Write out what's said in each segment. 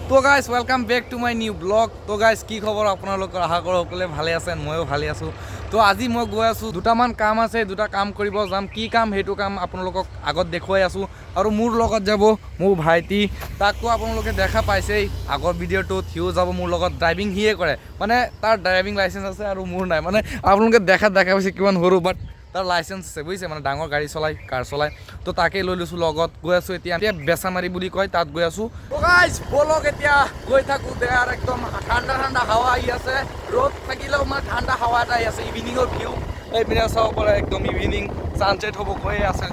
তো guys welcome back to my new blog. তো guys কি খবৰ আপোনালোকৰ, আশা কৰোঁ সকলোৱে ভালে আছে, ময়ো ভালে আছোঁ। তো আজি মই গৈ আছোঁ, দুটামান কাম আছে, দুটা কাম কৰিব যাম। কি কাম সেইটো কাম আপোনালোকক আগত দেখুৱাই আছোঁ। আৰু মোৰ লগত যাব মোৰ ভাইটি, তাকতো আপোনালোকে দেখা পাইছেই আগৰ ভিডিঅ'টোত। সিও যাব মোৰ লগত, ড্ৰাইভিং সিয়ে কৰে, মানে তাৰ ড্ৰাইভিং লাইচেঞ্চ আছে আৰু মোৰ নাই। মানে আপোনালোকে দেখা পাইছে কিমান সৰু, বাট তাৰ লাইচেঞ্চ আছে বুজিছে, মানে ডাঙৰ গাড়ী চলাই, কাৰ চলাই। তো তাকে লৈ লৈছোঁ লগত, গৈ আছোঁ এতিয়া বেচামাৰি বুলি কয়, তাত গৈ আছোঁ। গাইজ বলক এতিয়া গৈ থাকোঁ। দেয়াৰ একদম ঠাণ্ডা ঠাণ্ডা হাৱা আহি আছে, ৰ'দ থাকিলেও মানে ঠাণ্ডা হাৱা এটা আহি আছে। ইভিনিঙৰ ভিউ এইপিনে চাব পাৰে, একদম ইভিনিং ছানছেট হ'ব গৈয়ে আছে,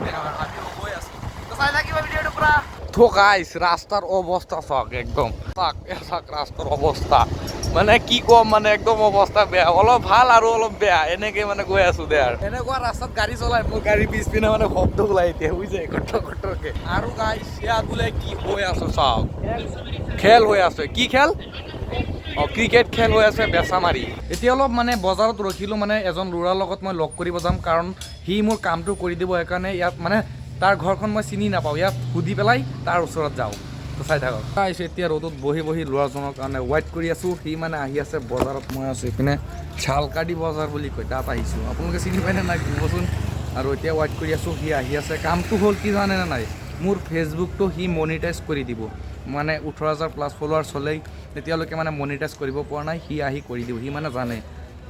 আমিও গৈ আছোঁ। তো চাই থাকিব ভিডিঅ'টো পুৰা। তো গাইজ ৰাস্তাৰ অৱস্থা চাওক, একদম চাওক ৰাস্তাৰ অৱস্থা, মানে কি ক'ম, মানে একদম অৱস্থা বেয়া, অলপ ভাল আৰু অলপ বেয়া, এনেকে মানে গৈ আছোঁ দে। আৰু এনেকুৱা ৰাস্তাত গাড়ী চলাই, মোৰ গাড়ী পিছপিনে মানে শব্দ ওলাই এতিয়া বুজিছে, কটৰকে। আৰু গাইজ ইয়াত বোলে কি হৈ আছে চাওক, খেল হৈ আছে। কি খেল? ক্ৰিকেট খেল হৈ আছে বেচামাৰি। এতিয়া অলপ মানে বজাৰত ৰখিলোঁ, মানে এজন ল'ৰাৰ লগত মই লগ কৰিব যাম, কাৰণ সি মোৰ কামটো কৰি দিব। সেইকাৰণে ইয়াত মানে তাৰ ঘৰখন মই চিনি নাপাওঁ, ইয়াত সুধি পেলাই তাৰ ওচৰত যাওঁ। তো চাই থাকক। এতিয়া ৰ'দত বহি বহি ল'ৰাজনৰ কাৰণে ৱেইট কৰি আছোঁ। সি মানে আহি আছে বজাৰত, মই আছোঁ এইপিনে ঝালকাটি বজাৰ বুলি কয়, তাত আহিছোঁ। আপোনালোকে চিনি পায়নে নাই ক'বচোন। আৰু এতিয়া ৱেইট কৰি আছোঁ, সি আহি আছে। কামটো হ'ল কি জানেনে নাই, মোৰ ফেচবুকটো সি মনিটাইজ কৰি দিব, মানে 18,000 প্লাছ ফলোৱাৰ্ছ হ'লেই তেতিয়ালৈকে মানে মনিটাইজ কৰিব পৰা নাই, সি আহি কৰি দিব, সি মানে জানে।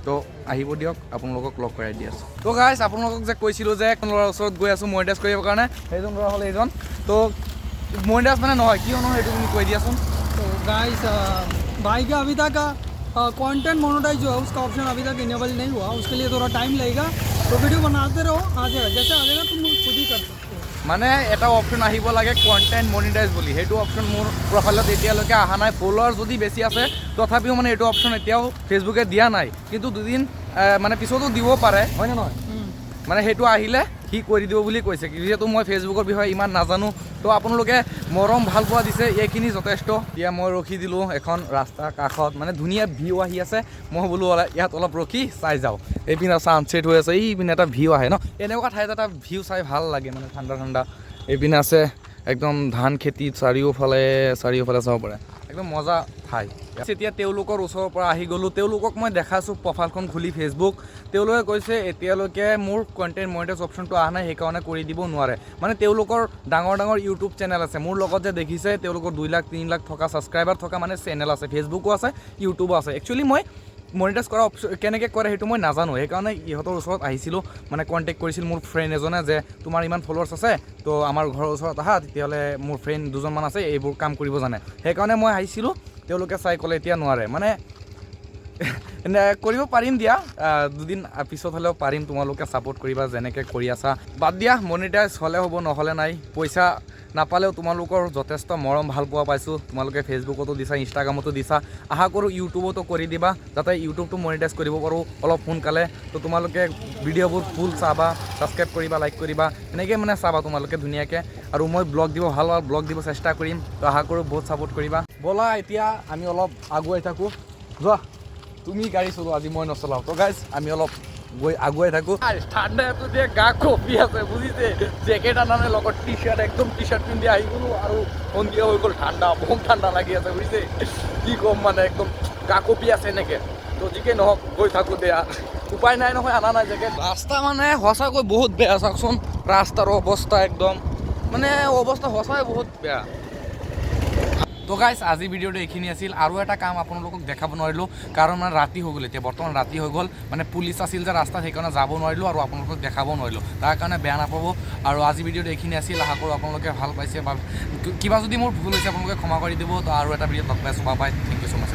তো আহিব দিয়ক, আপোনালোকক লগ কৰাই দি আছোঁ। তো গাইজ আপোনালোকক যে কৈছিলোঁ যে এখন ল'ৰাৰ ওচৰত গৈ আছোঁ মনিটাইজ কৰিবৰ কাৰণে, সেইজন ল'ৰা হ'ল এইজন। তো মনিটাইজ মানে নহয়, কিয় নহয় সেইটো তুমি কৈ দিয়াচোন। तो गाइस भाई का अभी तक कंटेंट मोनेटाइज जो है उसका ऑप्शन अभी तक इनेबल नहीं हुआ, उसके लिए थोड़ा टाइम लगेगा। तो वीडियो बनाते रहो, आ जाएगा, जैसे आ जाएगा तुम खुद ही कर सकते हो। মানে এটা অপশ্যন আহিব লাগে কণ্টেণ্ট মনিটাইজ বুলি, সেইটো অপশ্যন মোৰ প্ৰফাইলত এতিয়ালৈকে অহা নাই। ফলোৱাৰ যদি বেছি আছে তথাপিও মানে এইটো অপশ্যন এতিয়াও ফেচবুকে দিয়া নাই, কিন্তু দুদিন মানে পিছতো দিব পাৰে, হয়নে নহয়? মানে সেইটো আহিলে সি কৰি দিব বুলি কৈছে। যিহেতু মই ফেচবুকৰ বিষয়ে ইমান নাজানো, তো আপোনালোকে মৰম ভাল পোৱা দিছে, এইখিনি যথেষ্ট। এতিয়া মই ৰখি দিলোঁ এখন ৰাস্তাৰ কাষত, মানে ধুনীয়া ভিউ আহি আছে। মই বোলো ইয়াত অলপ ৰখি চাই যাওঁ। এইপিনে ছানছেট হৈ আছে, এইপিনে এটা ভিউ আহে ন, এনেকুৱা ঠাইত এটা ভিউ চাই ভাল লাগে, মানে ঠাণ্ডা ঠাণ্ডা। এইপিনে আছে একদম ধান খেতি, চাৰিওফালে চাব পাৰে, একদম মজা ঠাই। এতিয়া তেওঁলোকৰ ওচৰৰ পৰা আহি গ'লোঁ, তেওঁলোকক মই দেখাইছোঁ প্ৰফাইলখন খুলি ফেচবুক। তেওঁলোকে কৈছে এতিয়ালৈকে মোৰ কণ্টেণ্ট মনিটাইজ অপশ্যনটো অহা নাই, সেইকাৰণে কৰি দিব নোৱাৰে। মানে তেওঁলোকৰ ডাঙৰ ডাঙৰ ইউটিউব চেনেল আছে, মোৰ লগত যে দেখিছে তেওঁলোকৰ 2 লাখ 3 লাখ থকা ছাবস্ক্ৰাইবাৰ থকা মানে চেনেল আছে, ফেচবুকো আছে, ইউটিউবো আছে। একচুৱেলি মই মনিটাইজ কৰা অপশ্যন কেনেকৈ কৰে সেইটো মই নাজানো, সেইকাৰণে ইহঁতৰ ওচৰত আহিছিলোঁ। মানে কণ্টেক্ট কৰিছিল মোৰ ফ্ৰেণ্ড এজনে যে তোমাৰ ইমান ফলোৱাৰ্ছ আছে, তো আমাৰ ঘৰৰ ওচৰত আহা, তেতিয়াহ'লে মোৰ ফ্ৰেণ্ড দুজনমান আছে, এইবোৰ কাম কৰিব জানে। সেইকাৰণে মই আহিছিলোঁ, তেওঁলোকে চাই ক'লে এতিয়া নোৱাৰে। মানে কৰিব পাৰিম দিয়া, দুদিন পিছত হ'লেও পাৰিম, তোমালোকে ছাপোৰ্ট কৰিবা যেনেকৈ কৰি আছা। বাদ দিয়া, মনিটাইজ হ'লে হ'ব, নহ'লে নাই। পইচা নাপালেও তোমালোকৰ যথেষ্ট মৰম ভাল পোৱা পাইছোঁ। তোমালোকে ফেচবুকতো দিছা, ইনষ্টাগ্ৰামতো দিছা, আশা কৰোঁ ইউটিউবতো কৰি দিবা, যাতে ইউটিউবটো মনিটাইজ কৰিব পাৰোঁ অলপ সোনকালে। তো তোমালোকে ভিডিঅ'বোৰ ফুল চাবা, ছাবস্ক্ৰাইব কৰিবা, লাইক কৰিবা, এনেকৈ মানে চাবা তোমালোকে ধুনীয়াকৈ। আৰু মই ব্লগ দিব ভাল ব্লগ দিব চেষ্টা কৰিম, তো আশা কৰোঁ বহুত ছাপোৰ্ট কৰিবা। ব'লা এতিয়া আমি অলপ আগুৱাই থাকোঁ, যোৱা তুমি গাড়ী চলোৱা, আজি মই নচলাওঁ। তো গাইজ আমি অলপ আগুৱাই থাকোঁ। ঠাণ্ডাটো দিয়ে গা কঁপি আছে বুজিছে, জেকেট আনা নাই লগত, টি চাৰ্ট পিন্ধি আহি গ'লোঁ, আৰু সন্ধিয়া হৈ গ'ল, ঠাণ্ডা বহুত ঠাণ্ডা লাগি আছে বুজিছে, কি ক'ম, মানে একদম গা কঁপি আছে এনেকৈ। তো যিকেই নহওক গৈ থাকোঁ দিয়া, উপায় নাই নহয়, আনা নাই জেকেট। ৰাস্তা মানে সঁচাকৈ বহুত বেয়া, চাওকচোন ৰাস্তাৰ অৱস্থা, একদম মানে অৱস্থা সঁচাই বহুত বেয়া। তো গাইজ আজি ভিডিঅ'টো এইখিনি আছিল। আৰু এটা কাম আপোনালোকক দেখাব নোৱাৰিলোঁ, কাৰণ মানে ৰাতি হৈ গ'ল, এতিয়া বৰ্তমান ৰাতি হৈ গ'ল, মানে পুলিচ আছিল যে ৰাস্তাত, সেইকাৰণে যাব নোৱাৰিলোঁ আৰু আপোনালোকক দেখাব নোৱাৰিলোঁ, তাৰ কাৰণে বেয়া নাপাব। আৰু আজি ভিডিঅ'টো এইখিনি আছিল, আশা কৰোঁ আপোনালোকে ভাল পাইছে, বা কিবা যদি মোৰ ভুল হৈছে আপোনালোকে ক্ষমা কৰি দিব। তো আৰু এটা ভিডিঅ'ত লগ পাইছোঁ, bye bye, thank you so' much.